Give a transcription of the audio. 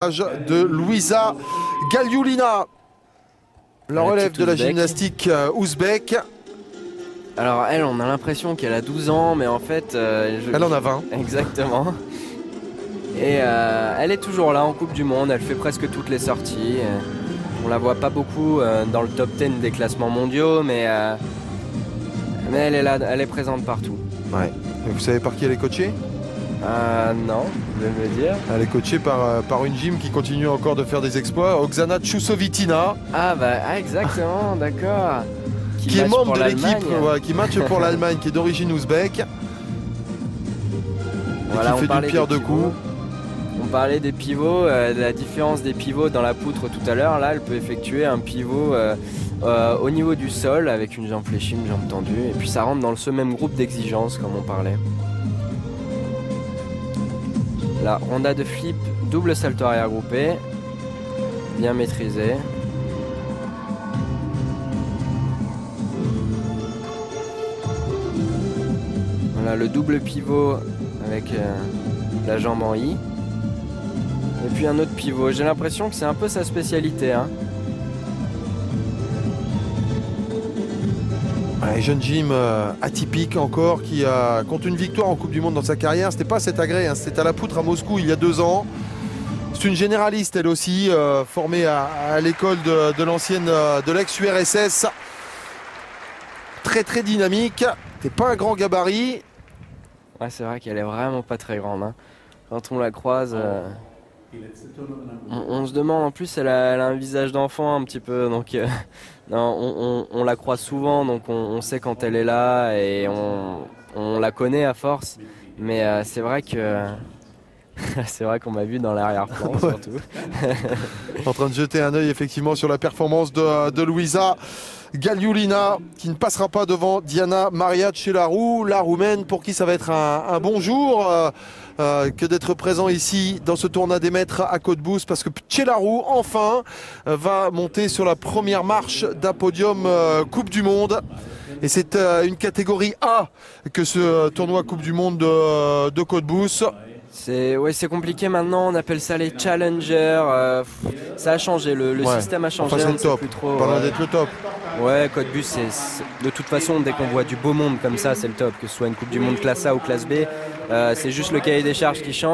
de Louisa Galiulina, la relève de la gymnastique ouzbek. Alors elle, on a l'impression qu'elle a 12 ans, mais en fait... elle en a 20. Exactement. Et elle est toujours là en Coupe du Monde, elle fait presque toutes les sorties. On la voit pas beaucoup dans le top 10 des classements mondiaux, mais elle est là, elle est présente partout. Ouais. Et vous savez par qui elle est coachée? Non, vous devez me dire. Elle est coachée par une gym qui continue encore de faire des exploits, Oksana Tchousovitina. Exactement, d'accord. Qui est membre de l'équipe, qui matche pour l'Allemagne, qui est d'origine ouzbek. Voilà, qui fait du pierre de coups. On parlait des pivots, de la différence des pivots dans la poutre tout à l'heure. Là, elle peut effectuer un pivot au niveau du sol avec une jambe fléchie, une jambe tendue. Et puis ça rentre dans ce même groupe d'exigences comme on parlait. La ronda de flip, double salto arrière groupé, bien maîtrisé. Voilà le double pivot avec la jambe en I. Et puis un autre pivot. J'ai l'impression que c'est un peu sa spécialité. Hein. Ouais, jeune gym atypique encore qui compte une victoire en Coupe du Monde dans sa carrière. C'était pas à cet agrès, hein, c'était à la poutre à Moscou il y a 2 ans. C'est une généraliste elle aussi, formée à l'école de l'ancienne, de l'ex-URSS. Très dynamique. C'est pas un grand gabarit. Ouais, c'est vrai qu'elle est vraiment pas très grande. Hein. Quand on la croise, on se demande. En plus, elle a un visage d'enfant un petit peu, donc non, on la croise souvent, donc on sait quand elle est là et on la connaît à force. Mais c'est vrai que c'est vrai qu'on m'a vu dans l'arrière-plan surtout. En train de jeter un œil effectivement sur la performance de Louisa Galiulina, qui ne passera pas devant Diana Maria Celaru, la roumaine, pour qui ça va être un bon jour que d'être présent ici dans ce tournoi des maîtres à Cottbus, parce que Celaru enfin va monter sur la première marche d'un podium Coupe du Monde. Et c'est une catégorie A que ce tournoi Coupe du Monde de Cottbus. C'est compliqué maintenant, on appelle ça les challengers. Ça a changé, le système a changé. Enfin, c'est le top. Plus trop, pas loin d'être le top. Ouais, Cottbus, de toute façon, dès qu'on voit du beau monde comme ça, c'est le top. Que ce soit une Coupe du Monde classe A ou classe B, c'est juste le cahier des charges qui change.